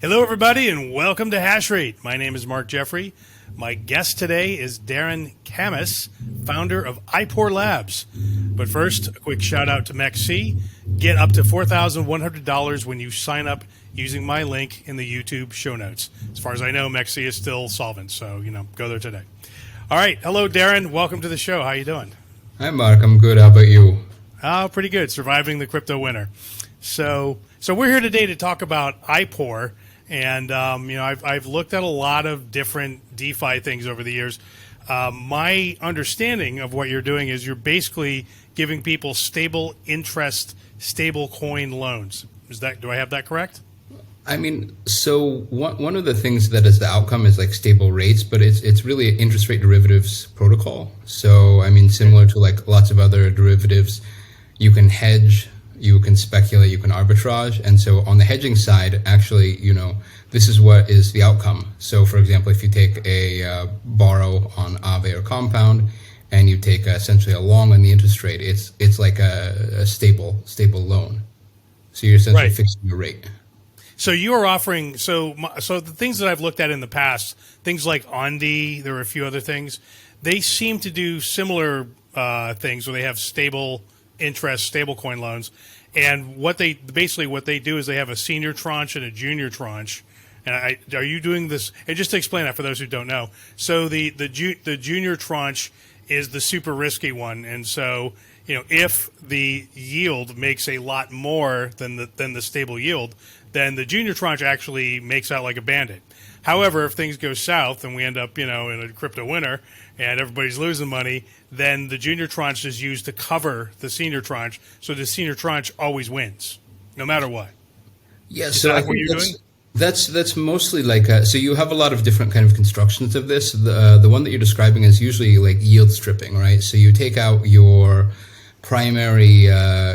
Hello, everybody, and welcome to Hash Rate. My name is Mark Jeffrey. My guest today is Darren Camas, founder of IPOR Labs. But first, a quick shout out to MEXC. Get up to $4,100 when you sign up using my link in the YouTube show notes. As far as I know, MEXC is still solvent, so, go there today. All right. Hello, Darren. Welcome to the show. How you doing? Hi, Mark. I'm good. How about you? Oh, pretty good. Surviving the crypto winter. So we're here today to talk about IPOR. And, I've looked at a lot of different DeFi things over the years. My understanding of what you're doing is you're basically giving people stable interest, stable coin loans. Do I have that correct? I mean, so one of the things that is the outcome is like stable rates, but it's really an interest rate derivatives protocol. So, I mean, similar to like lots of other derivatives, you can hedge, you can speculate, you can arbitrage. And so on the hedging side, actually, this is what is the outcome. So for example, if you take a borrow on Aave or Compound and you take essentially a long on the interest rate, it's like a stable loan. So you're essentially fixing your rate. So you are offering, so the things that I've looked at in the past, things like Ondi, there are a few other things, they seem to do similar things where they have stable interest, stable coin loans. And what they do is they have a senior tranche and a junior tranche. And are you doing this? And just to explain that for those who don't know, so the junior tranche is the super risky one. And so, if the yield makes a lot more than the stable yield, then the junior tranche actually makes out like a bandit. However, if things go south and we end up, in a crypto winter and everybody's losing money, then the junior tranche is used to cover the senior tranche. So the senior tranche always wins, no matter what. Yeah. So I think that's mostly like so you have a lot of different kind of constructions of this. The one that you're describing is usually like yield stripping, right? So you take out your primary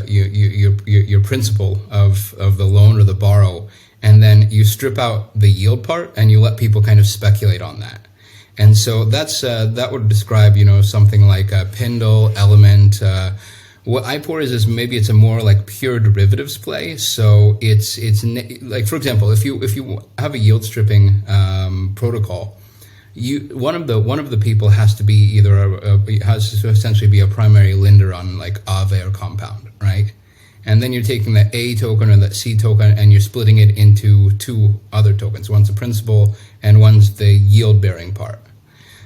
your principal of the loan or the borrow, and then you strip out the yield part and you let people kind of speculate on that. And so that would describe something like a Pindle, Element. What IPOR is maybe it's a more like pure derivatives play. So it's like, for example, if you have a yield stripping protocol, one of the people has to be either has to essentially be a primary lender on like Aave or Compound, right? And then you're taking that A token or that C token and you're splitting it into two other tokens. One's the principal and one's the yield bearing part.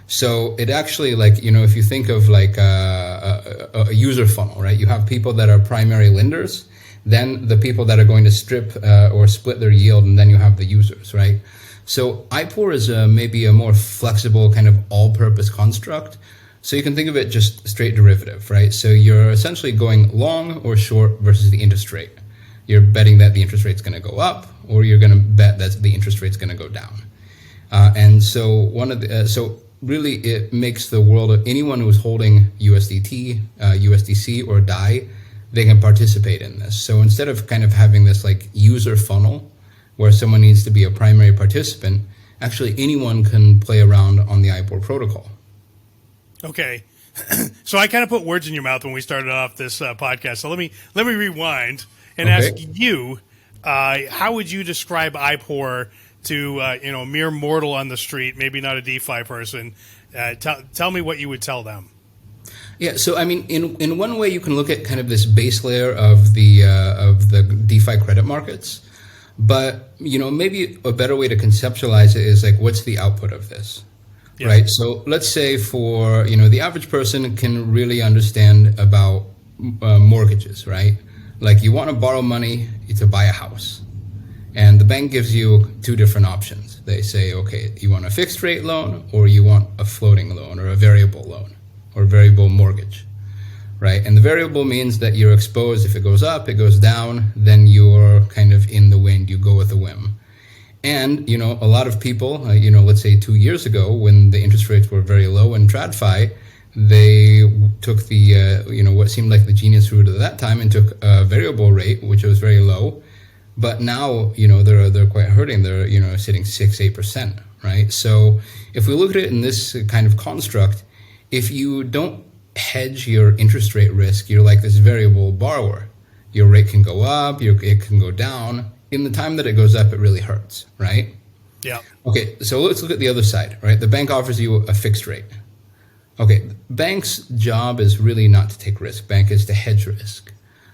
So it actually, like, if you think of like a user funnel, right? You have people that are primary lenders, then the people that are going to strip or split their yield, and then you have the users, right? So IPOR is maybe a more flexible kind of all-purpose construct. So you can think of it just straight derivative, right? So you're essentially going long or short versus the interest rate. You're betting that the interest rate's going to go up, or you're going to bet that the interest rate's going to go down. And so really, it makes the world of anyone who's holding USDT, USDC, or DAI, they can participate in this. So instead of kind of having this like user funnel where someone needs to be a primary participant, actually anyone can play around on the IPOR protocol. Okay. So I kind of put words in your mouth when we started off this podcast. So let me rewind and ask you, how would you describe IPOR to a mere mortal on the street, maybe not a DeFi person? Tell me what you would tell them. Yeah, so I mean, in one way, you can look at kind of this base layer of the DeFi credit markets, but maybe a better way to conceptualize it is like, what's the output of this? Yeah. Right. So let's say for, the average person can really understand about mortgages, right? Like you want to borrow money to buy a house, and the bank gives you two different options. They say, okay, you want a fixed rate loan, or you want a floating loan or a variable loan or variable mortgage, right? And the variable means that you're exposed. If it goes up, it goes down, then you're kind of in the wind, you go with the whim. And, a lot of people, let's say 2 years ago when the interest rates were very low in TradFi, they took the, what seemed like the genius route at that time and took a variable rate, which was very low. But now, they're quite hurting. They're, sitting 6-8%, right? So if we look at it in this kind of construct, if you don't hedge your interest rate risk, you're like this variable borrower. Your rate can go up, it can go down. in the time that it goes up, it really hurts, right? Yeah. Okay, so let's look at the other side, right? The bank offers you a fixed rate. Okay, bank's job is really not to take risk. Bank is to hedge risk.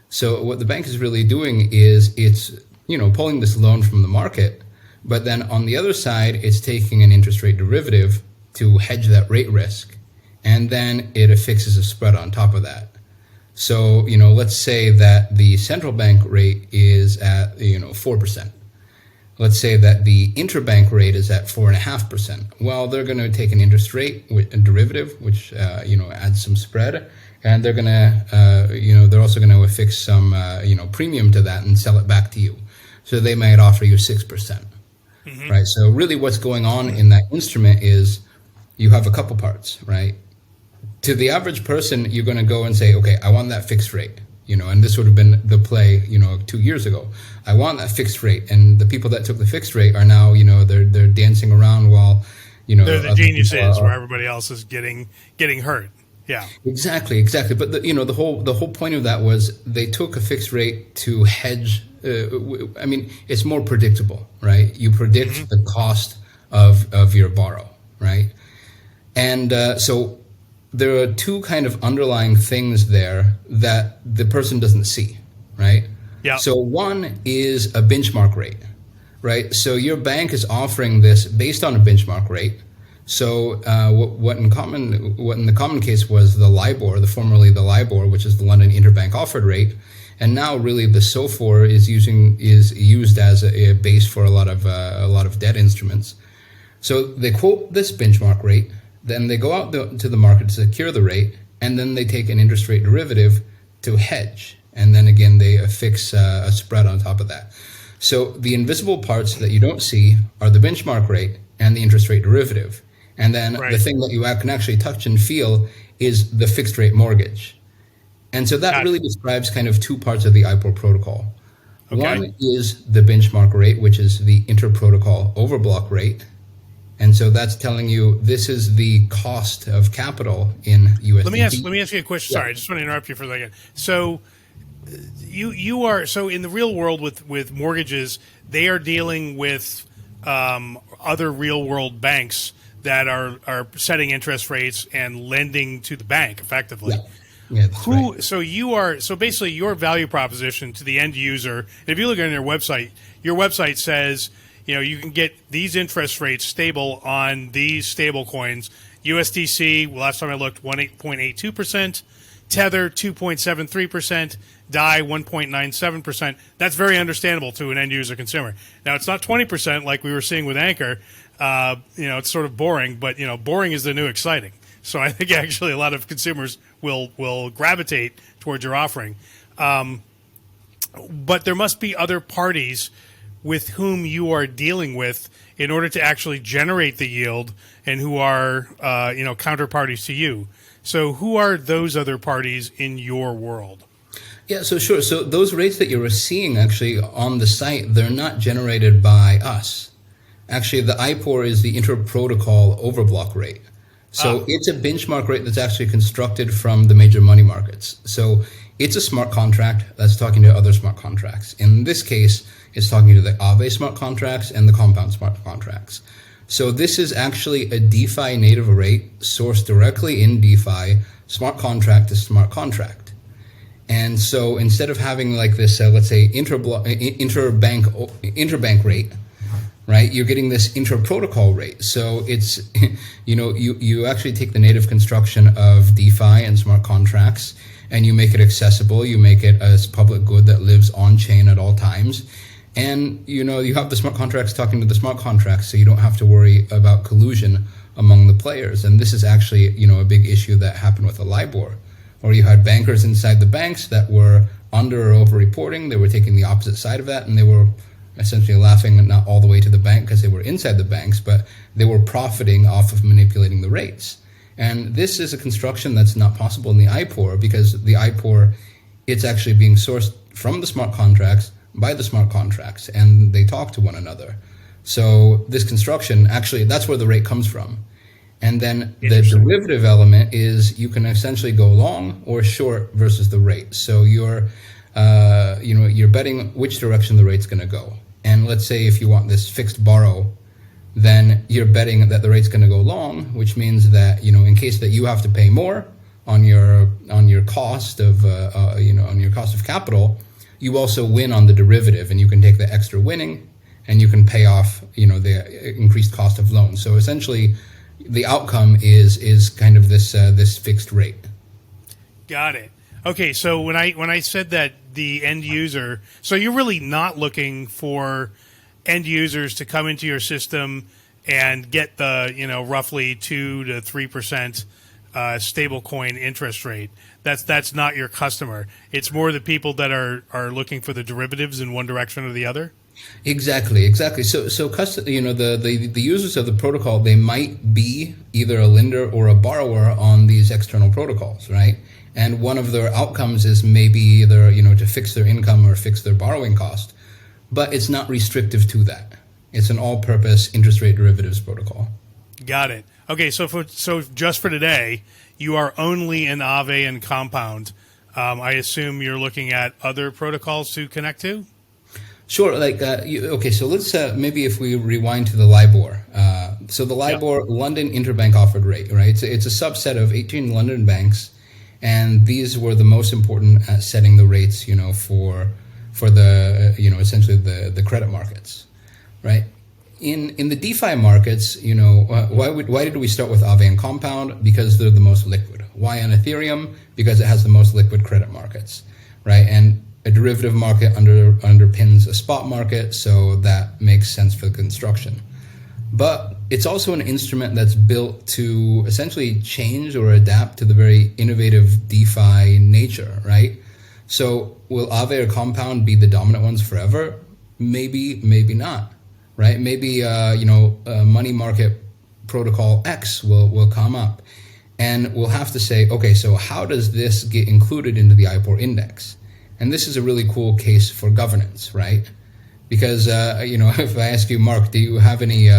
So what the bank is really doing is it's, pulling this loan from the market, but then on the other side, it's taking an interest rate derivative to hedge that rate risk. And then it affixes a spread on top of that. So, let's say that the central bank rate is at, 4%. Let's say that the interbank rate is at 4.5%. Well, they're going to take an interest rate derivative, which adds some spread, and they're going to, they're also going to affix some, premium to that and sell it back to you. So they might offer you 6%, right? So really, what's going on in that instrument is you have a couple parts, right? To the average person, you're going to go and say, okay, I want that fixed rate. And this would have been the play, 2 years ago. I want that fixed rate, and the people that took the fixed rate are now, they're dancing around while, they're the geniuses where everybody else is getting hurt. Yeah, exactly. But the whole point of that was they took a fixed rate to hedge. It's more predictable, right? You predict the cost of your borrow, right? And so there are two kind of underlying things there that the person doesn't see, right? Yeah. So one is a benchmark rate, right? So your bank is offering this based on a benchmark rate. So what in the common case was the LIBOR, formerly the LIBOR, which is the London Interbank Offered Rate, and now really the SOFR is used as a base for a lot of debt instruments. So they quote this benchmark rate. Then they go out to the market to secure the rate, and then they take an interest rate derivative to hedge. And then again, they affix a spread on top of that. So the invisible parts that you don't see are the benchmark rate and the interest rate derivative. And then the thing that you can actually touch and feel is the fixed rate mortgage. And so that really describes kind of two parts of the IPOR protocol. Okay. One is the benchmark rate, which is the inter-protocol overblock rate. And so that's telling you this is the cost of capital in USDT. Let me ask you a question. Sorry, I just want to interrupt you for a second. So you are in the real world with mortgages, they are dealing with other real world banks that are setting interest rates and lending to the bank effectively. Yeah, that's right. So basically your value proposition to the end user, if you look at your website says, you can get these interest rates stable on these stable coins. USDC, last time I looked, 1.82%. Tether, 2.73%. DAI, 1.97%. That's very understandable to an end user consumer. Now, it's not 20% like we were seeing with Anchor. It's sort of boring, but, boring is the new exciting. So I think actually a lot of consumers will gravitate towards your offering. But there must be other parties with whom you are dealing with in order to actually generate the yield and who are, counterparties to you. So who are those other parties in your world? Yeah, so sure. So those rates that you're seeing actually on the site, they're not generated by us. Actually, the IPOR is the inter-protocol overblock rate. So it's a benchmark rate that's actually constructed from the major money markets. So it's a smart contract that's talking to other smart contracts. In this case, it's talking to the Aave smart contracts and the Compound smart contracts. So this is actually a DeFi native rate sourced directly in DeFi, smart contract to smart contract. And so instead of having like this, let's say interbank rate, right, you're getting this inter-protocol rate. So it's, you actually take the native construction of DeFi and smart contracts and you make it accessible. You make it as public good that lives on chain at all times. And, you have the smart contracts talking to the smart contracts, so you don't have to worry about collusion among the players. And this is actually, a big issue that happened with the LIBOR, or you had bankers inside the banks that were under or over reporting. They were taking the opposite side of that, and they were essentially laughing not all the way to the bank because they were inside the banks, but they were profiting off of manipulating the rates. And this is a construction that's not possible in the IPOR, because the IPOR, it's actually being sourced from the smart contracts by the smart contracts, and they talk to one another. So this construction, actually, that's where the rate comes from. And then the derivative element is you can essentially go long or short versus the rate. So you're betting which direction the rate's going to go. And let's say if you want this fixed borrow, then you're betting that the rate's going to go long, which means that, in case that you have to pay more on your cost of on your cost of capital, you also win on the derivative, and you can take the extra winning and you can pay off the increased cost of loans. So essentially, the outcome is kind of this fixed rate. Got it. Okay, so when I said that the end user, so you're really not looking for end users to come into your system and get the roughly 2 to 3% stablecoin interest rate. That's not your customer. It's more the people that are looking for the derivatives in one direction or the other. Exactly. So the users of the protocol, they might be either a lender or a borrower on these external protocols, right? And one of their outcomes is maybe either to fix their income or fix their borrowing cost, but it's not restrictive to that. It's an all-purpose interest rate derivatives protocol. Got it. Okay, so just for today, you are only in Aave and Compound. I assume you're looking at other protocols to connect to? Sure. So let's maybe if we rewind to the LIBOR. So the LIBOR London Interbank Offered Rate, right? It's a subset of 18 London banks, and these were the most important at setting the rates, for the essentially the credit markets, right? In the DeFi markets, why did we start with Aave and Compound? Because they're the most liquid. Why on Ethereum? Because it has the most liquid credit markets, right? And a derivative market underpins a spot market, so that makes sense for the construction. But it's also an instrument that's built to essentially change or adapt to the very innovative DeFi nature, right? So will Aave or Compound be the dominant ones forever? Maybe, maybe not, right? Maybe money market protocol X will come up, and we'll have to say, okay, so how does this get included into the IPOR index? And this is a really cool case for governance, right? Because, if I ask you, Mark, do you have any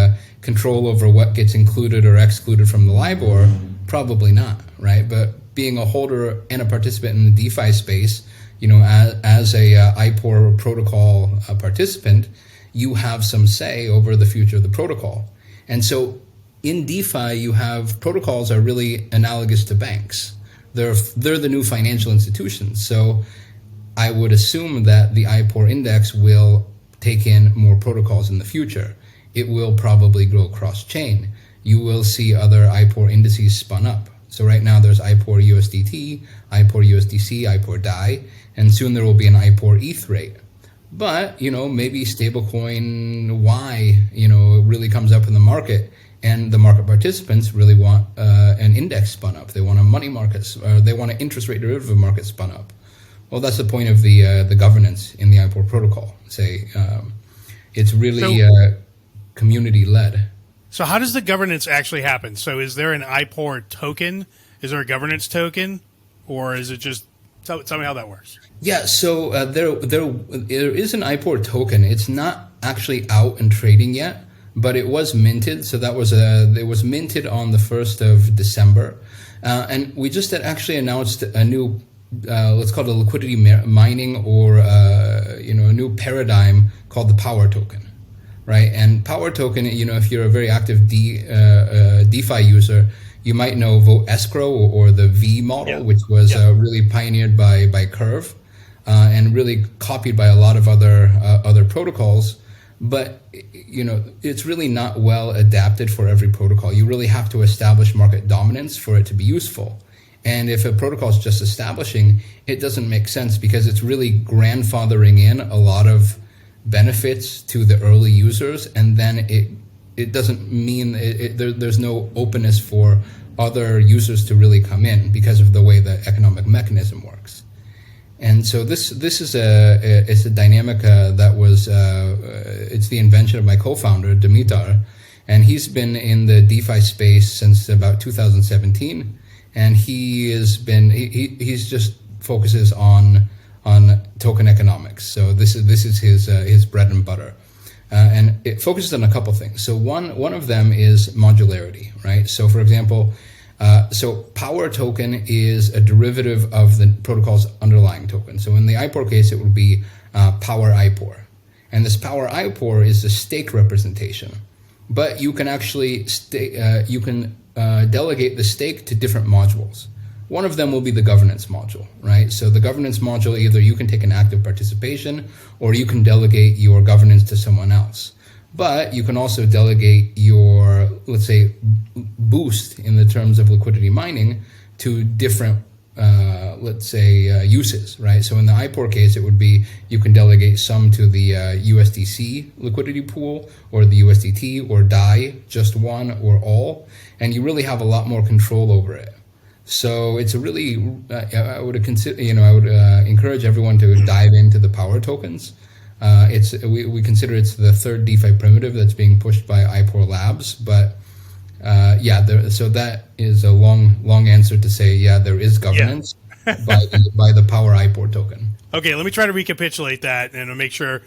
control over what gets included or excluded from the LIBOR? Probably not, right? But being a holder and a participant in the DeFi space, as a IPOR protocol participant, you have some say over the future of the protocol. And so in DeFi, you have protocols are really analogous to banks. They're the new financial institutions. So I would assume that the IPOR index will take in more protocols in the future. It will probably grow cross-chain. You will see other IPOR indices spun up. So right now there's IPOR USDT, IPOR USDC, IPOR DAI, and soon there will be an IPOR ETH rate. But, maybe stablecoin Y, really comes up in the market, and the market participants really want an index spun up. They want a money market, or they want an interest rate derivative market spun up. Well, that's the point of the governance in the IPOR protocol. It's really community-led. So how does the governance actually happen? So is there an IPOR token? Is there a governance token? Or is it just, tell me how that works. Yeah, so there is an IPOR token. It's not actually out and trading yet, but it was minted. So it was minted on the 1st of December. And we just had actually announced a new let's call it a liquidity mining or a new paradigm called the power token, right? And power token, if you're a very active DeFi user, you might know Vote Escrow or the V model, which was really pioneered by Curve and really copied by a lot of other protocols. But it's really not well adapted for every protocol. You really have to establish market dominance for it to be useful. And if a protocol is just establishing, it doesn't make sense because it's really grandfathering in a lot of benefits to the early users, and then it doesn't mean there's no openness for other users to really come in because of the way the economic mechanism works. And so this is a dynamic that was it's the invention of my co-founder Dimitar, and he's been in the DeFi space since about 2017. And he's just focuses on token economics. So this is his bread and butter, and it focuses on a couple things. So one of them is modularity, right? So for example, so power token is a derivative of the protocol's underlying token. So in the IPOR case, it would be power IPOR, And this power IPOR is the stake representation. But you can actually delegate the stake to different modules. One of them will be the governance module, right? So the governance module, either you can take an active participation or you can delegate your governance to someone else. But you can also delegate your, let's say, boost in the terms of liquidity mining to different, uses, right? So in the IPOR case, it would be you can delegate some to the USDC liquidity pool or the USDT or DAI, just one or all, and you really have a lot more control over it. So it's a really, I would encourage everyone to dive into the power tokens. We consider it's the third DeFi primitive that's being pushed by IPOR Labs, but so that is a long answer to say, there is governance by the power IPOR token. Okay, let me try to recapitulate that and make sure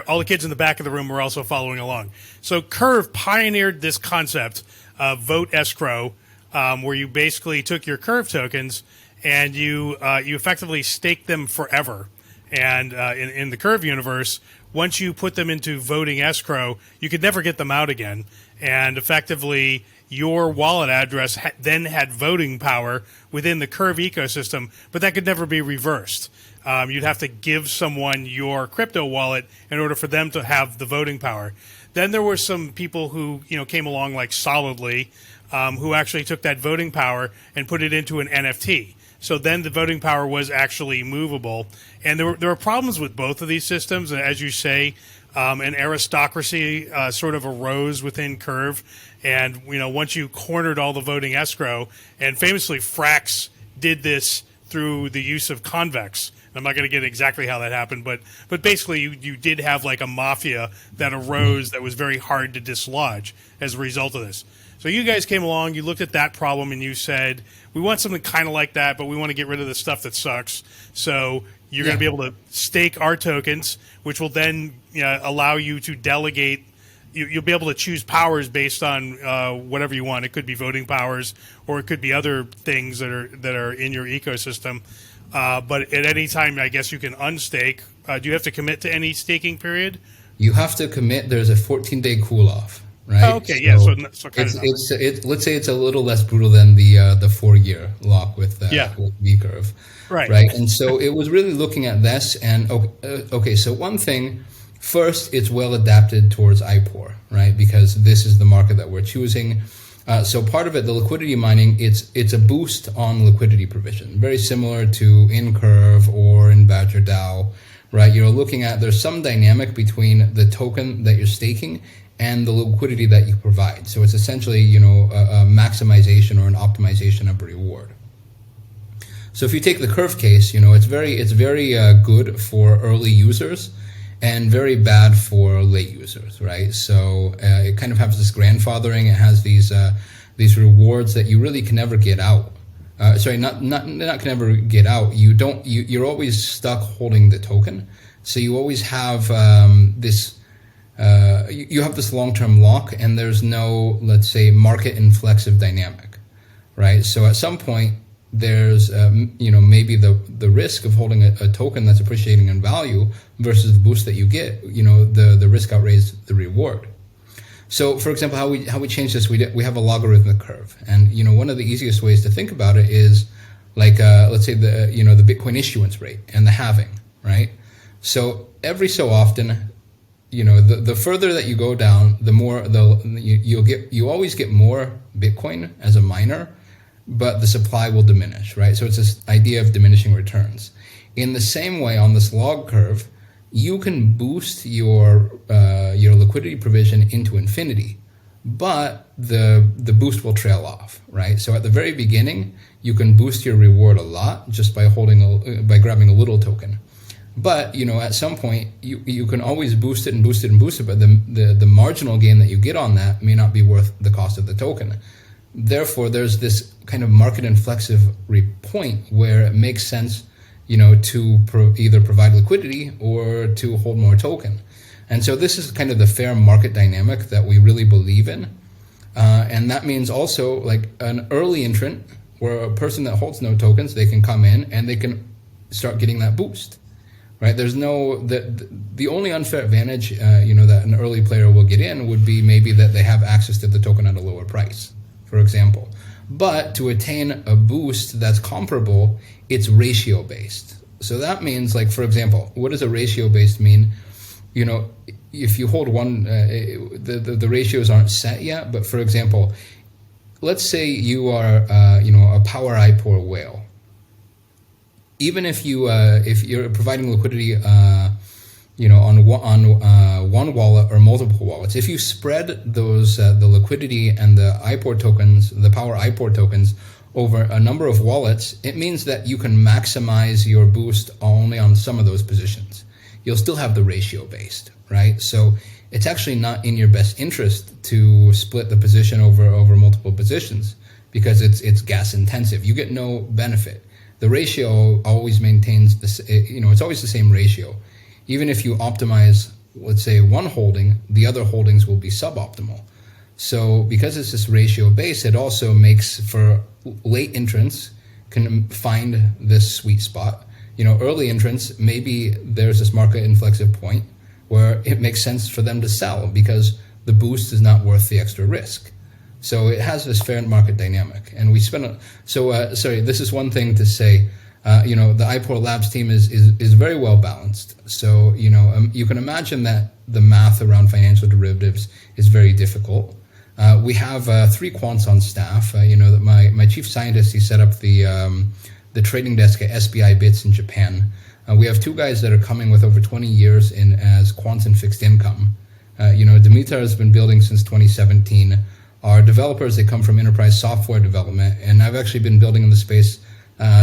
all the kids in the back of the room are also following along. So Curve pioneered this concept of vote escrow, where you basically took your Curve tokens and you effectively staked them forever. And in the Curve universe, once you put them into voting escrow, you could never get them out again. And effectively, your wallet address then had voting power within the Curve ecosystem, but that could never be reversed. You'd have to give someone your crypto wallet in order for them to have the voting power. Then there were some people who came along like Solidly, who actually took that voting power and put it into an NFT. So then the voting power was actually movable. And there were problems with both of these systems. As you say, an aristocracy sort of arose within Curve. And, once you cornered all the voting escrow, and famously Frax did this through the use of convex. I'm not going to get exactly how that happened, but basically you did have like a mafia that arose that was very hard to dislodge as a result of this. So you guys came along, you looked at that problem, and you said, we want something kind of like that, but we want to get rid of the stuff that sucks. So you're going to be able to stake our tokens, which will then allow you to delegate. You'll be able to choose powers based on whatever you want. It could be voting powers, or it could be other things that are in your ecosystem. But at any time, I guess you can unstake. Do you have to commit to any staking period? You have to commit. There's a 14-day cool-off. Right. Oh, okay. Yeah. So kind of. Let's say it's a little less brutal than the 4-year lock with V-Curve. Right. Right. And so it was really looking at this and okay. So one thing, first, it's well adapted towards IPOR, right? Because this is the market that we're choosing. So part of it, the liquidity mining, it's a boost on liquidity provision, very similar to in Curve or in Badger DAO, right? You're looking at there's some dynamic between the token that you're staking and the liquidity that you provide. So it's essentially, a maximization or an optimization of reward. So if you take the Curve case, it's very good for early users and very bad for late users, right? So it kind of has this grandfathering. It has these rewards that you really can never get out. Not can never get out. You're always stuck holding the token. So you always have this. You have this long-term lock, and there's no, let's say, market inflexive dynamic, right? So at some point, there's, maybe the risk of holding a token that's appreciating in value versus the boost that you get. The risk outweighs the reward. So, for example, how we change this, we have a logarithmic curve, and one of the easiest ways to think about it is like let's say the Bitcoin issuance rate and the halving, right? So every so often, the further that you go down, the more you always get more Bitcoin as a miner, but the supply will diminish, right? So it's this idea of diminishing returns. In the same way, on this log curve, you can boost your liquidity provision into infinity, but the boost will trail off, right? So at the very beginning, you can boost your reward a lot just by grabbing a little token. But at some point you can always boost it and boost it and boost it, but the marginal gain that you get on that may not be worth the cost of the token. Therefore, there's this kind of market inflexive point where it makes sense, to either provide liquidity or to hold more token. And so this is kind of the fair market dynamic that we really believe in. And that means also like an early entrant where a person that holds no tokens, they can come in and they can start getting that boost. right? There's no the only unfair advantage that an early player will get in would be maybe that they have access to the token at a lower price, for example. But to attain a boost that's comparable, it's ratio based. So that means, like, for example, what does a ratio based mean? If you hold one, the ratios aren't set yet. But for example, let's say you are a power IPOR whale. Even if you're providing liquidity on one wallet or multiple wallets, if you spread those the liquidity and the IPOR tokens, the power IPOR tokens, over a number of wallets, it means that you can maximize your boost only on some of those positions. You'll still have the ratio based, right? So it's actually not in your best interest to split the position over multiple positions, because it's gas intensive. You get no benefit. The ratio always maintains this, it's always the same ratio. Even if you optimize, let's say, one holding, the other holdings will be suboptimal. So because it's this ratio base, it also makes for late entrants can find this sweet spot. Early entrants, maybe there's this market inflexive point where it makes sense for them to sell because the boost is not worth the extra risk. So it has this fair market dynamic. And we spend, this is one thing to say. The IPOR Labs team is very well balanced. So, you can imagine that the math around financial derivatives is very difficult. We have 3 quants on staff. That my chief scientist, he set up the trading desk at SBI Bits in Japan. We have 2 guys that are coming with over 20 years as quants in fixed income. Dimitar has been building since 2017. Our developers, they come from enterprise software development, and I've actually been building in the space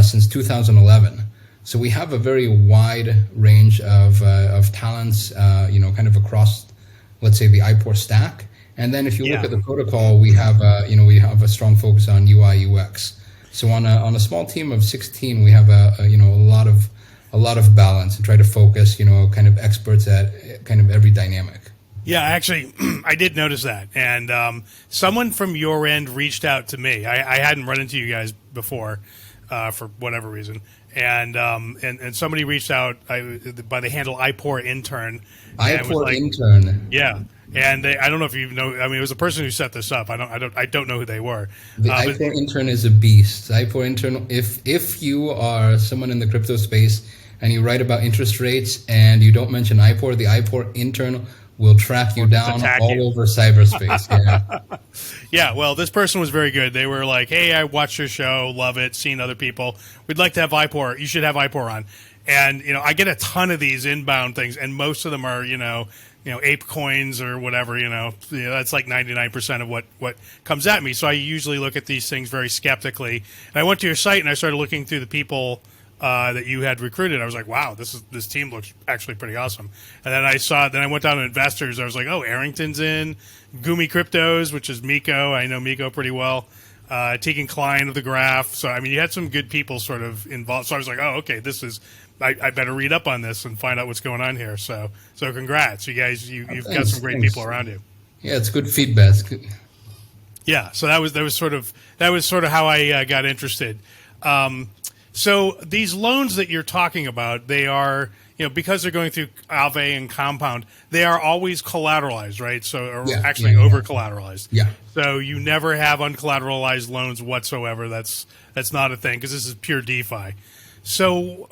since 2011. So we have a very wide range of talents, kind of across, let's say, the IPOR stack. And then if you look at the protocol, we have a strong focus on UI UX. So on a small team of 16, we have a lot of balance and try to focus, kind of experts at kind of every dynamic. Yeah, actually, I did notice that. And someone from your end reached out to me. I hadn't run into you guys before for whatever reason. And somebody reached out by the handle IPOR Intern. IPOR Intern. Yeah. And I don't know if you know. I mean, it was a person who set this up. I don't know who they were. The IPOR Intern is a beast. IPOR Intern. If you are someone in the crypto space and you write about interest rates and you don't mention IPOR, the IPOR Intern will track you down all over cyberspace. Yeah. Yeah. Well, this person was very good. They were like, "Hey, I watched your show, love it, seen other people. We'd like to have IPOR. You should have IPOR on." And I get a ton of these inbound things, and most of them are ape coins or whatever. That's like 99% of what comes at me. So I usually look at these things very skeptically. And I went to your site and I started looking through the people that you had recruited. I was like, wow, this team looks actually pretty awesome. And then I went down to investors. I was like, oh, Arrington's in, Gumi Cryptos, which is Miko. I know Miko pretty well. Tegan Klein of the Graph. So, I mean, you had some good people sort of involved. So I was like, oh, okay, I better read up on this and find out what's going on here. So congrats. You guys, you've got some great people around you. Yeah, it's good feedback. Yeah. So that was sort of how I got interested. So these loans that you're talking about, they are, because they're going through Aave and Compound, they are always collateralized, right? So over collateralized. Yeah. So you never have uncollateralized loans whatsoever. That's not a thing because this is pure DeFi. So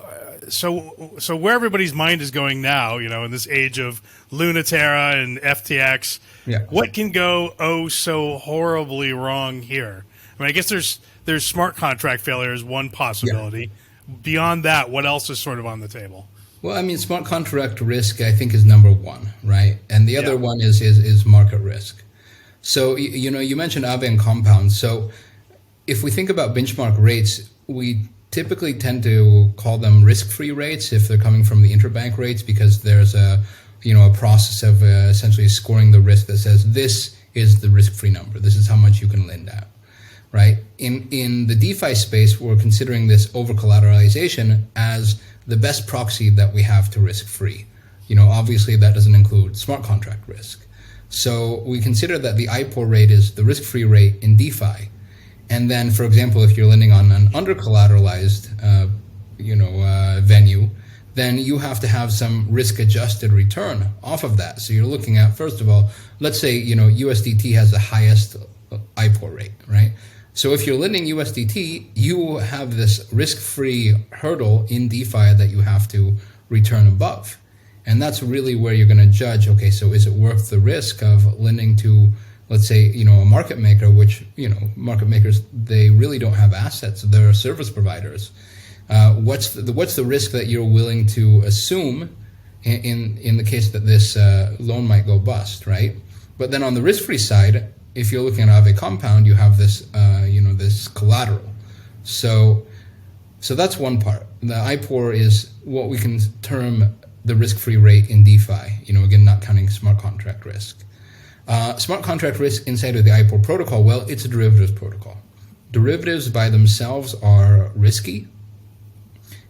where everybody's mind is going now, in this age of Lunaterra and FTX, what can go so horribly wrong here? I mean, I guess there's smart contract failure is one possibility. Yeah. Beyond that, what else is sort of on the table? Well, I mean, smart contract risk, I think, is number one, right? And the other one is market risk. So, you mentioned Aave and Compound. So if we think about benchmark rates, we typically tend to call them risk-free rates if they're coming from the interbank rates, because there's a process of essentially scoring the risk that says this is the risk-free number. This is how much you can lend at, right? In the DeFi space, we're considering this over-collateralization as the best proxy that we have to risk-free. Obviously that doesn't include smart contract risk. So we consider that the IPOR rate is the risk-free rate in DeFi. And then, for example, if you're lending on an under-collateralized, venue, then you have to have some risk-adjusted return off of that. So you're looking at, first of all, let's say, USDT has the highest IPOR rate, right? So if you're lending USDT, you have this risk-free hurdle in DeFi that you have to return above. And that's really where you're going to judge, okay, so is it worth the risk of lending to, let's say, a market maker, which, market makers, they really don't have assets. They're service providers. What's the risk that you're willing to assume in the case that this loan might go bust, right? But then on the risk-free side, if you're looking at Aave Compound, you have this, this collateral. So that's one part. The IPOR is what we can term the risk-free rate in DeFi. Again, not counting smart contract risk. Smart contract risk inside of the IPOR protocol, well, it's a derivatives protocol. Derivatives by themselves are risky.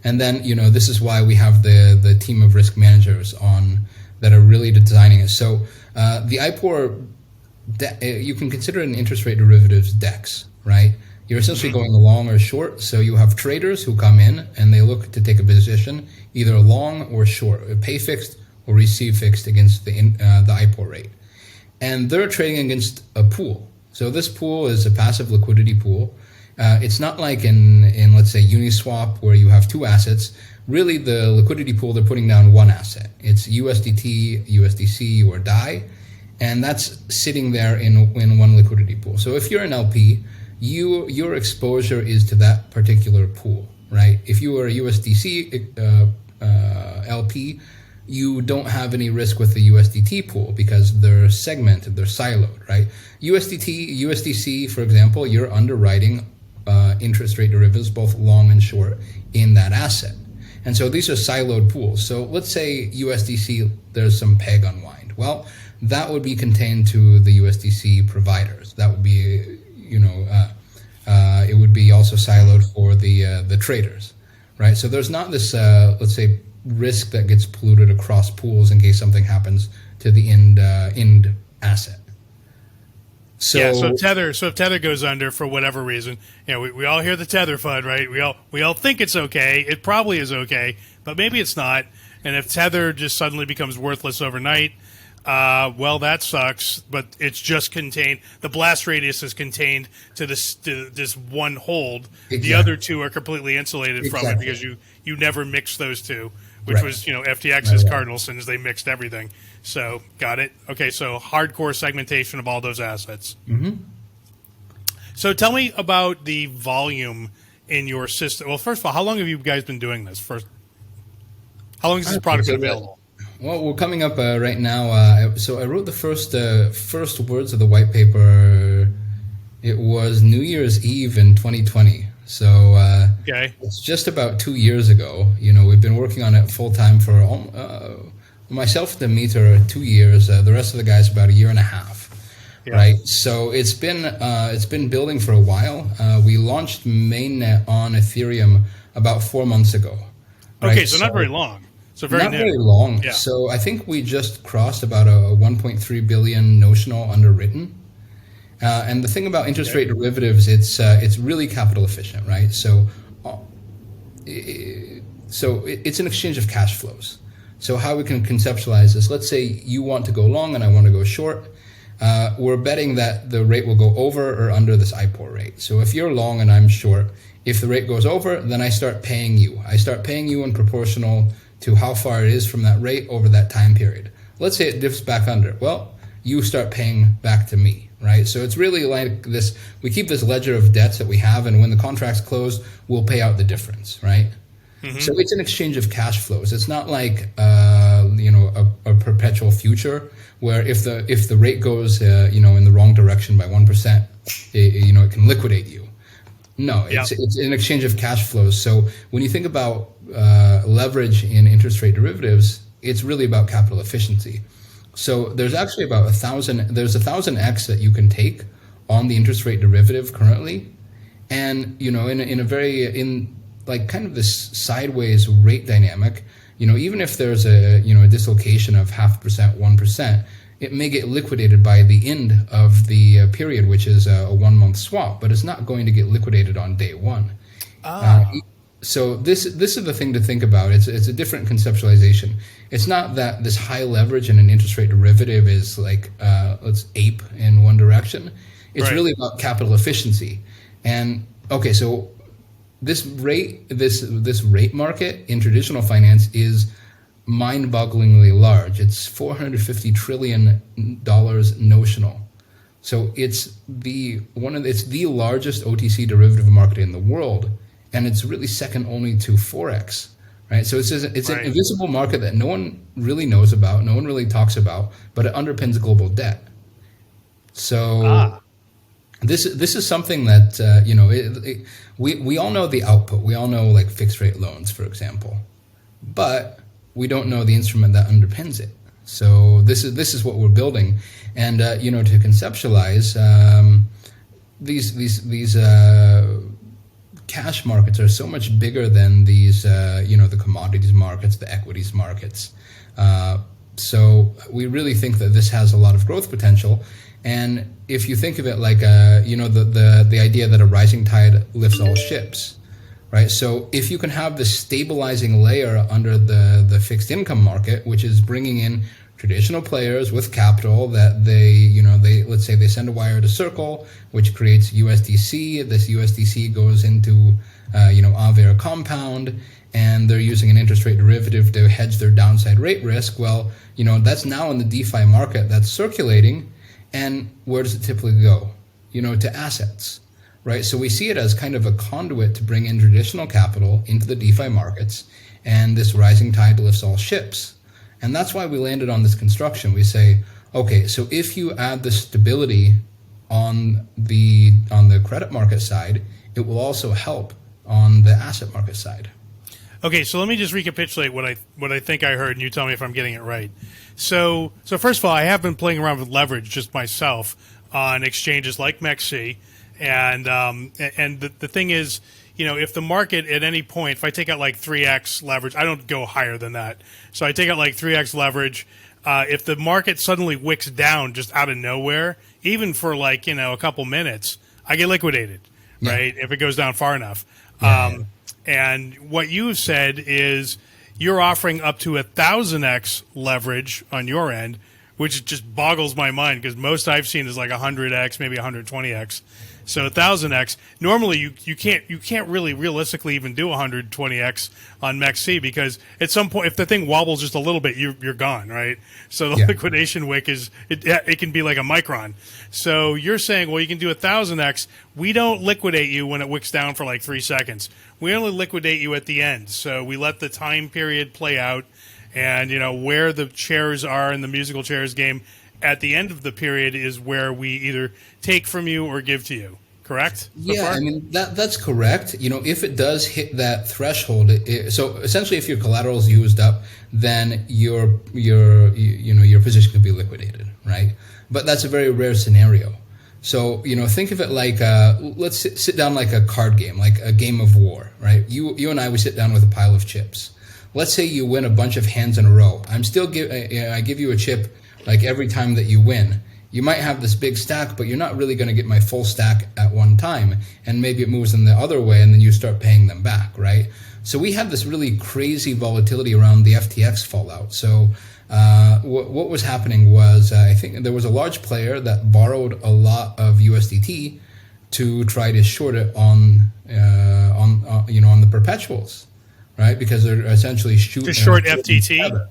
And then, this is why we have the team of risk managers on that are really designing it. So the IPOR, you can consider it an interest rate derivatives DEX, right? You're essentially going long or short. So you have traders who come in and they look to take a position, either long or short, pay fixed or receive fixed against the IPOR rate. And they're trading against a pool. So this pool is a passive liquidity pool. It's not like in let's say Uniswap where you have two assets. Really, the liquidity pool, they're putting down one asset. It's USDT, USDC, or DAI, and that's sitting there in one liquidity pool. So if you're an LP, your exposure is to that particular pool, right? If you are a USDC LP, you don't have any risk with the USDT pool because they're segmented, they're siloed, right? USDC, for example, you're underwriting interest rate derivatives, both long and short, in that asset. And so these are siloed pools. So let's say USDC, there's some peg unwind. Well, that would be contained to the USDC providers. That would be, it would be also siloed for the traders, right? So there's not this, let's say, risk that gets polluted across pools in case something happens to the end asset. So if Tether goes under for whatever reason, we all hear the Tether FUD, right? We all think it's okay. It probably is okay, but maybe it's not. And if Tether just suddenly becomes worthless overnight, well, that sucks. But it's just contained. The blast radius is contained to this one hold. Exactly. The other two are completely insulated from it because you never mix those two, which was FTX's cardinal sins. They mixed everything. So, got it. Okay, so hardcore segmentation of all those assets. Mm-hmm. So tell me about the volume in your system. Well, first of all, how long have you guys been doing this? How long has this product been available? Well, we're coming up right now. So I wrote the first words of the white paper. It was New Year's Eve in 2020. So it's just about 2 years ago. We've been working on it full time for myself, the meter, 2 years. The rest of the guys about a year and a half, right? So it's been building for a while. We launched mainnet on Ethereum about 4 months ago. Right? Okay, so not very long. So not very long. Yeah. So I think we just crossed about a 1.3 billion notional underwritten. And the thing about interest rate derivatives, it's really capital efficient, right? So it's an exchange of cash flows. So how we can conceptualize this, let's say you want to go long and I want to go short. We're betting that the rate will go over or under this IPOR rate. So if you're long and I'm short, if the rate goes over, then I start paying you. I start paying you in proportional to how far it is from that rate over that time period. Let's say it dips back under. Well, you start paying back to me, right? So it's really like this, we keep this ledger of debts that we have, and when the contract's closed, we'll pay out the difference, right? Mm-hmm. So it's an exchange of cash flows. It's not like a perpetual future where if the rate goes in the wrong direction by 1%, it can liquidate you. No, it's an exchange of cash flows. So when you think about leverage in interest rate derivatives, it's really about capital efficiency. So there's actually about 1,000x that you can take on the interest rate derivative currently, and in kind of this sideways rate dynamic, even if there's a dislocation of 0.5%, 1%, it may get liquidated by the end of the period, which is a 1 month swap, but it's not going to get liquidated on day one. So this is the thing to think about. It's a different conceptualization. It's not that this high leverage in an interest rate derivative is like let's ape in one direction. It's really about capital efficiency. And okay, so this rate market in traditional finance is mind-bogglingly large. It's $450 trillion notional. So it's the largest OTC derivative market in the world, and it's really second only to Forex, right? So it's an invisible market that no one really knows about, no one really talks about, but it underpins global debt. So this is something that we all know the output. We all know like fixed rate loans, for example, but we don't know the instrument that underpins it. So this is what we're building, and to conceptualize these cash markets are so much bigger than these the commodities markets, the equities markets. So we really think that this has a lot of growth potential. And if you think of it like the idea that a rising tide lifts all ships. Right. So if you can have this stabilizing layer under the fixed income market, which is bringing in traditional players with capital that they let's say they send a wire to Circle, which creates USDC. This USDC goes into Aave or Compound, and they're using an interest rate derivative to hedge their downside rate risk. Well, that's now in the DeFi market that's circulating. And where does it typically go? To assets. Right, so we see it as kind of a conduit to bring in traditional capital into the DeFi markets, and this rising tide lifts all ships. And that's why we landed on this construction. We say, okay, so if you add the stability on the credit market side, it will also help on the asset market side. Okay, so let me just recapitulate what I think I heard, and you tell me if I'm getting it right. So first of all, I have been playing around with leverage just myself on exchanges like MEXC. And the thing is, if the market at any point, if I take out like 3x leverage, I don't go higher than that. So I take out like 3x leverage. If the market suddenly wicks down just out of nowhere, even for like, a couple minutes, I get liquidated, right? If it goes down far enough. And what you said is you're offering up to 1,000x leverage on your end, which just boggles my mind because most I've seen is like 100x, maybe 120x. So 1,000x. Normally, you can't really realistically even do 120x on MEXC because at some point, if the thing wobbles just a little bit, you're gone, right? So the liquidation wick it can be like a micron. So you're saying, well, you can do 1,000x. We don't liquidate you when it wicks down for like 3 seconds. We only liquidate you at the end. So we let the time period play out, and where the chairs are in the musical chairs game. At the end of the period is where we either take from you or give to you. Correct? So far? I mean that's correct. If it does hit that threshold, so essentially, if your collateral is used up, then your position could be liquidated, right? But that's a very rare scenario. So think of it like let's sit down like a card game, like a game of war, right? You and I, we sit down with a pile of chips. Let's say you win a bunch of hands in a row. I give you a chip. Like every time that you win, you might have this big stack, but you're not really going to get my full stack at one time. And maybe it moves in the other way, and then you start paying them back, right? So we had this really crazy volatility around the FTX fallout. So what was happening was I think there was a large player that borrowed a lot of USDT to try to short it on the perpetuals, right? Because they're essentially shooting to short FTT.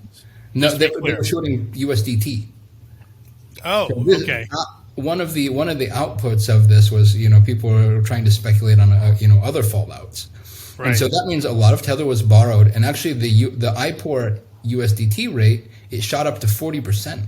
No, they were shorting USDT. Oh, okay. One of the outputs of this was people were trying to speculate on other fallouts, right. And so that means a lot of Tether was borrowed, and actually the IPOR USDT rate, it shot up to 40%,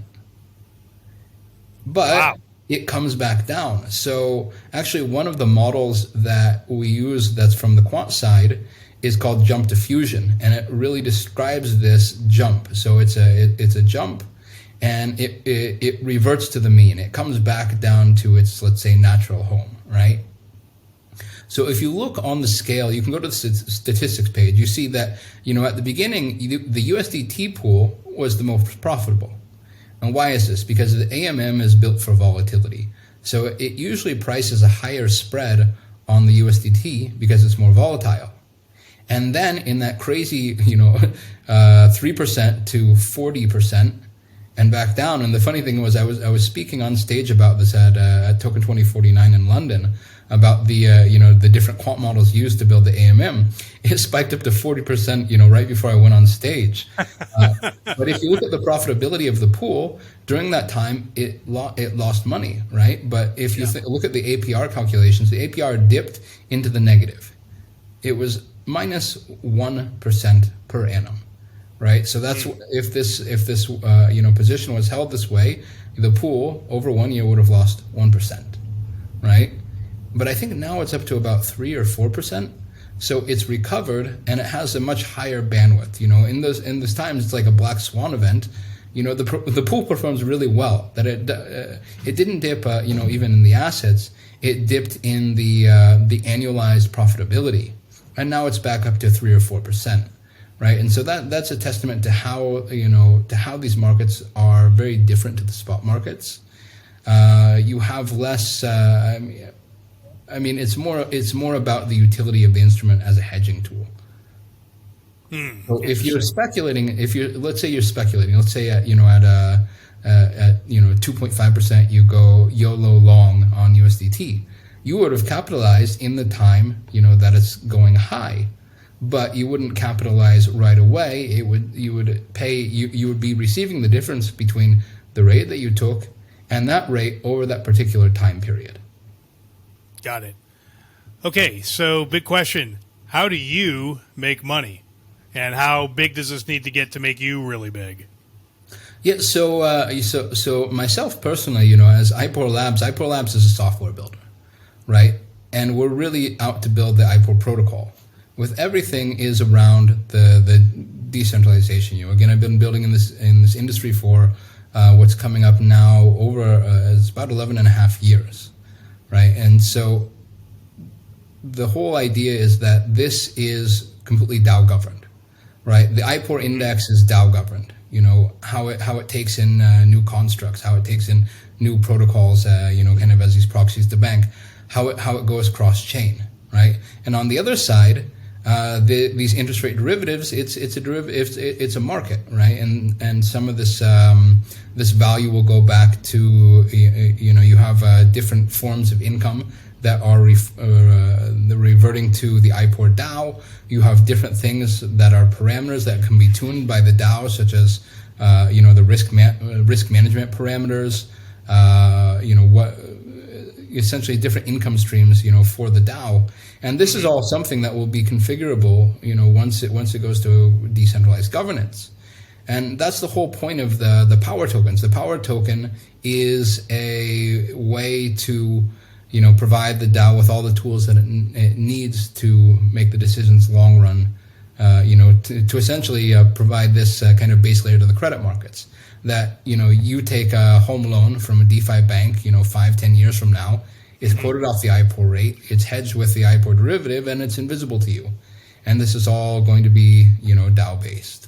but it comes back down. So actually, one of the models that we use that's from the quant side is called jump diffusion, and it really describes this jump. So it's a jump, and it reverts to the mean. It comes back down to its, let's say, natural home, right? So if you look on the scale, you can go to the statistics page. You see that at the beginning, the USDT pool was the most profitable. And why is this? Because the AMM is built for volatility. So it usually prices a higher spread on the USDT because it's more volatile. And then in that crazy, 3% to 40%, and back down. And the funny thing was, I was speaking on stage about this at Token 2049 in London about the different quant models used to build the AMM. It spiked up to 40%, right before I went on stage. But if you look at the profitability of the pool during that time, it lost money, right? But if you look at the APR calculations, the APR dipped into the negative. It was minus 1% per annum. Right, so that's if this position was held this way, the pool over 1 year would have lost 1%, right? But I think now it's up to about 3 or 4%. So it's recovered and it has a much higher bandwidth. In those times, it's like a black swan event. The pool performs really well. That it didn't dip. Even in the assets, it dipped in the annualized profitability, and now it's back up to 3 or 4%. Right, and so that's a testament to how these markets are very different to the spot markets. You have less. It's more about the utility of the instrument as a hedging tool. So if you're speculating, let's say at 2.5%, you go YOLO long on USDT. You would have capitalized in the time that it's going high. But you wouldn't capitalize right away. You would be receiving the difference between the rate that you took and that rate over that particular time period. Got it. Okay, so big question. How do you make money? And how big does this need to get to make you really big? Yeah, so myself personally, as IPOR Labs is a software builder, right? And we're really out to build the IPOR protocol. With everything is around the decentralization. Again, I've been building in this industry for what's coming up now over it's about 11 and a half years, right? And so the whole idea is that this is completely DAO governed, right? The IPOR index is DAO governed. How it takes in new constructs, how it takes in new protocols, kind of as these proxies to bank, how it goes cross chain, right? And on the other side, these interest rate derivatives, it's a market, right? And some of this value will go back to you have different forms of income that are reverting to the IPOR DAO. You have different things that are parameters that can be tuned by the DAO, such as the risk management parameters. Essentially different income streams, for the DAO. And this is all something that will be configurable, once it goes to decentralized governance. And that's the whole point of the power tokens. The power token is a way to, provide the DAO with all the tools that it needs to make the decisions long run, to essentially provide this kind of base layer to the credit markets. That, you take a home loan from a DeFi bank, 5-10 years from now, it's quoted off the IPOR rate, it's hedged with the IPOR derivative, and it's invisible to you. And this is all going to be, DAO based.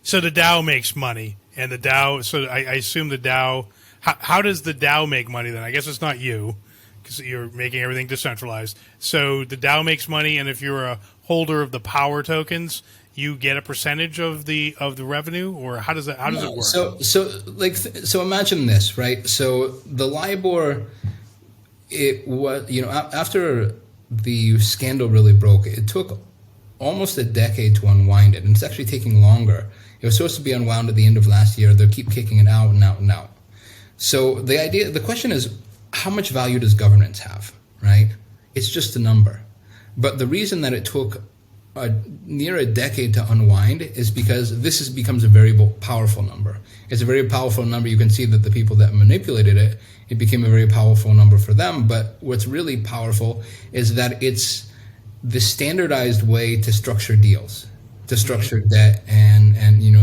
So the DAO makes money, and the DAO, so I assume the DAO, how does the DAO make money then? I guess it's not you, because you're making everything decentralized. So the DAO makes money, and if you're a holder of the power tokens, you get a percentage of the revenue, or how does it work? So imagine this, right? So the LIBOR, it was, after the scandal really broke, it took almost a decade to unwind it, and it's actually taking longer. It was supposed to be unwound at the end of last year. They'll keep kicking it out and out and out. So the question is, how much value does governance have, right? It's just a number. But the reason that it took near a decade to unwind is because this becomes a very powerful number. It's a very powerful number. You can see that the people that manipulated it, it became a very powerful number for them. But what's really powerful is that it's the standardized way to structure deals, to structure debt and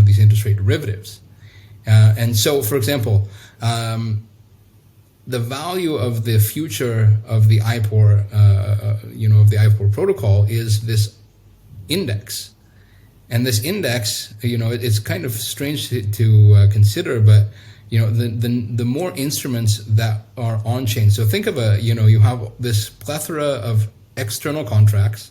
these interest rate derivatives. And so, for example, the value of the future of the IPOR, of the IPOR protocol is this index. And this index, it's kind of strange to consider, but the more instruments that are on chain. So think of you have this plethora of external contracts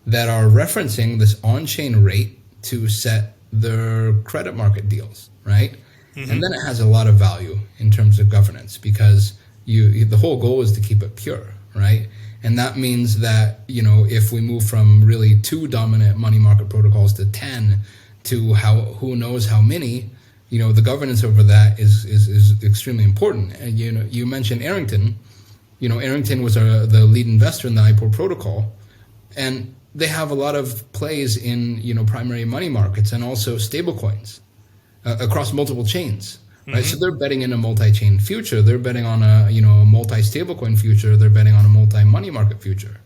that are referencing this on-chain rate to set their credit market deals, right? Mm-hmm. And then it has a lot of value in terms of governance, because the whole goal is to keep it pure, right? And that means that, if we move from really 2 dominant money market protocols to 10 to who knows how many, the governance over that is extremely important. And, you mentioned Arrington. Arrington was the lead investor in the IPOR protocol, and they have a lot of plays in, primary money markets and also stablecoins across multiple chains. Right, so they're betting in a multi-chain future. They're betting on a multi-stablecoin future. They're betting on a multi-money market future.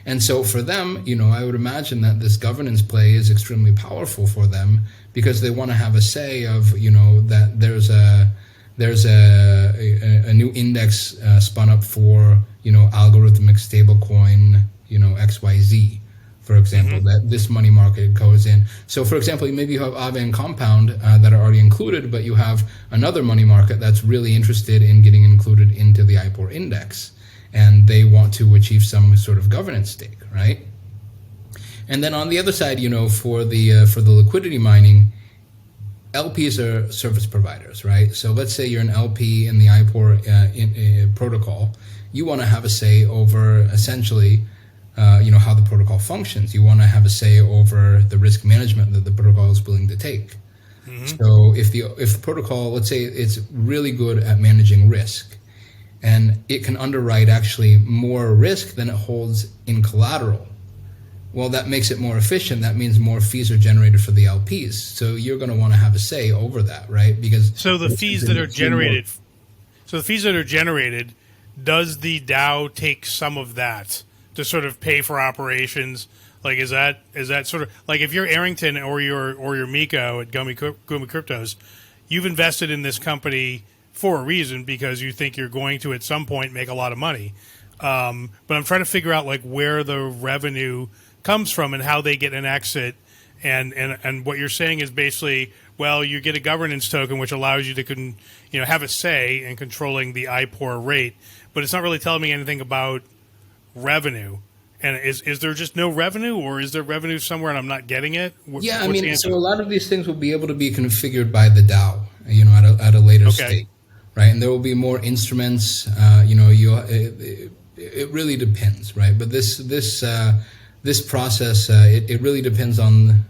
And so for them, I would imagine that this governance play is extremely powerful for them, because they want to have a say of, that there's a new index spun up for, algorithmic stablecoin, XYZ. For example, that this money market goes in. So, for example, maybe you have Aave and Compound that are already included, but you have another money market that's really interested in getting included into the IPOR index, and they want to achieve some sort of governance stake, right? And then on the other side, for the liquidity mining, LPs are service providers, right? So let's say you're an LP in the IPOR protocol. You want to have a say over essentially how the protocol functions. You want to have a say over the risk management that the protocol is willing to take. So if the protocol, let's say it's really good at managing risk, and it can underwrite actually more risk than it holds in collateral, well, that makes it more efficient. That means more fees are generated for the LPs. So you're going to want to have a say over that, right? Because the fees that are generated, does the DAO take some of that to sort of pay for operations? Like, is that sort of like, if you're Arrington or you're Miko at Gumi Cryptos, you've invested in this company for a reason, because you think you're going to at some point make a lot of money. But I'm trying to figure out like where the revenue comes from and how they get an exit. And what you're saying is basically, well, you get a governance token which allows you to have a say in controlling the IPOR rate, but it's not really telling me anything about revenue. And is there just no revenue, or is there revenue somewhere and I'm not getting it? So a lot of these things will be able to be configured by the DAO, at a later state, right? And there will be more instruments. It really depends, right? But this process, it really depends on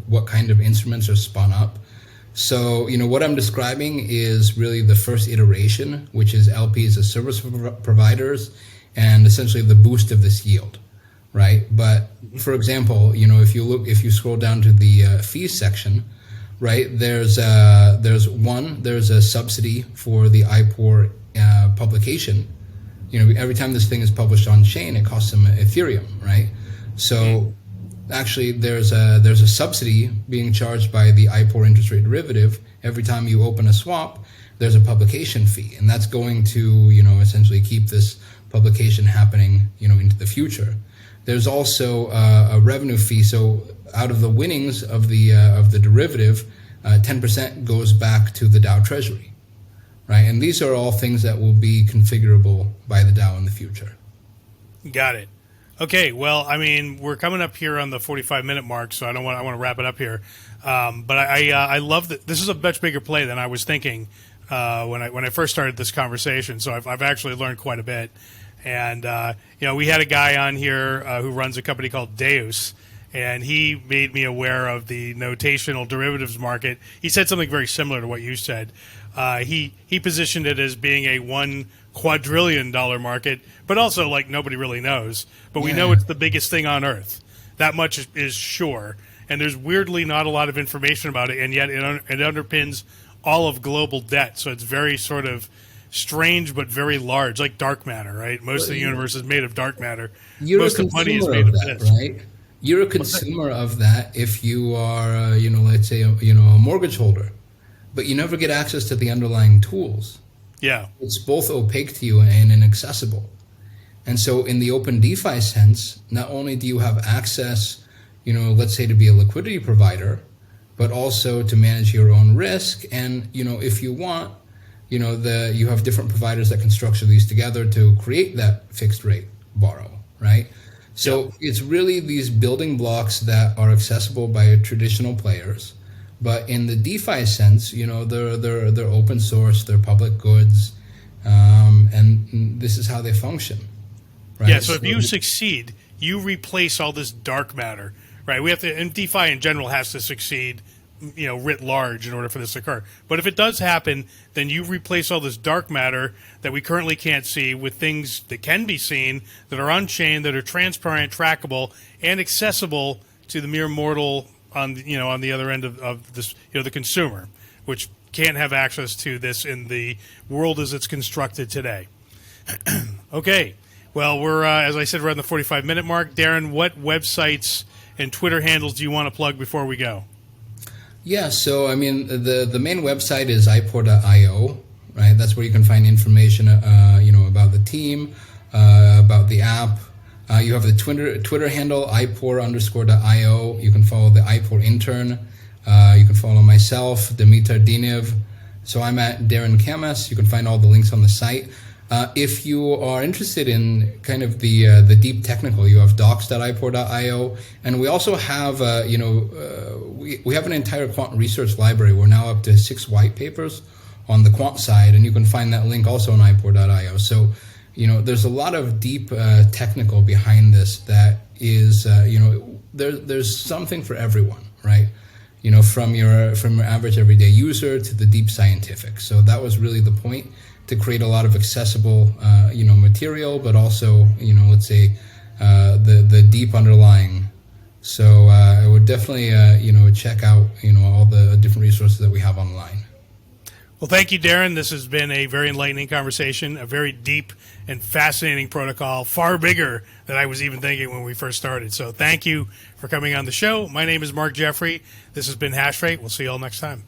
what kind of instruments are spun up. So what I'm describing is really the first iteration, which is LPs as service providers, and essentially the boost of this yield, right? But for example, if you scroll down to the fees section, right, there's a subsidy for the IPOR publication. Every time this thing is published on chain, it costs them Ethereum, right? So actually, there's a subsidy being charged by the IPOR interest rate derivative. Every time you open a swap, there's a publication fee, and that's going to essentially keep this publication happening into the future. There's also a revenue fee. So out of the winnings of the derivative, 10% goes back to the DAO treasury, right? And these are all things that will be configurable by the DAO in the future. Got it. Okay, well, I mean, we're coming up here on the 45-minute mark, so I want to wrap it up here. But I love that this is a much bigger play than I was thinking when I first started this conversation. So I've actually learned quite a bit. And we had a guy on here who runs a company called Deus, and he made me aware of the notational derivatives market. He said something very similar to what you said. He positioned it as being a $1 quadrillion market, but also like nobody really knows. But we know it's the biggest thing on earth. That much is sure. And there's weirdly not a lot of information about it, and yet it underpins all of global debt. So it's very sort of strange, but very large, like dark matter, right? Most of the universe is made of dark matter. Most of money is made of this. Right? You're a consumer of that if you are, let's say, a mortgage holder, but you never get access to the underlying tools. Yeah. It's both opaque to you and inaccessible. And so in the open DeFi sense, not only do you have access, let's say to be a liquidity provider, but also to manage your own risk. And, if you want, you have different providers that can structure these together to create that fixed rate borrow, right? So it's really these building blocks that are accessible by traditional players, but in the DeFi sense, they're open source, they're public goods, and this is how they function. Right? Yeah. So if you succeed, you replace all this dark matter, right? We have to, and DeFi in general has to succeed, writ large in order for this to occur. But if it does happen, then you replace all this dark matter that we currently can't see with things that can be seen, that are on-chain, that are transparent, trackable, and accessible to the mere mortal on the other end of this, the consumer, which can't have access to this in the world as it's constructed today. Okay. Well, we're, as I said, we're on the 45-minute mark. Darren, what websites and Twitter handles do you want to plug before we go? Yeah, so I mean, the main website is IPOR.io, right? That's where you can find information, about the team, about the app. You have the Twitter handle IPOR_.io. You can follow the IPOR intern. You can follow myself, Dimitar Dinev. So I'm at Darren Camas. You can find all the links on the site. If you are interested in kind of the deep technical, you have docs.ipor.io, and we also have we have an entire quant research library. We're now up to 6 white papers on the quant side, and you can find that link also on ipor.io. So there's a lot of deep technical behind this that is there's something for everyone, right? From your average everyday user to the deep scientific. So that was really the point, to create a lot of accessible, material, but also, let's say, the deep underlying. So I would definitely, check out, all the different resources that we have online. Well, thank you, Darren. This has been a very enlightening conversation, a very deep and fascinating protocol, far bigger than I was even thinking when we first started. So thank you for coming on the show. My name is Mark Jeffrey. This has been Hash Rate. We'll see you all next time.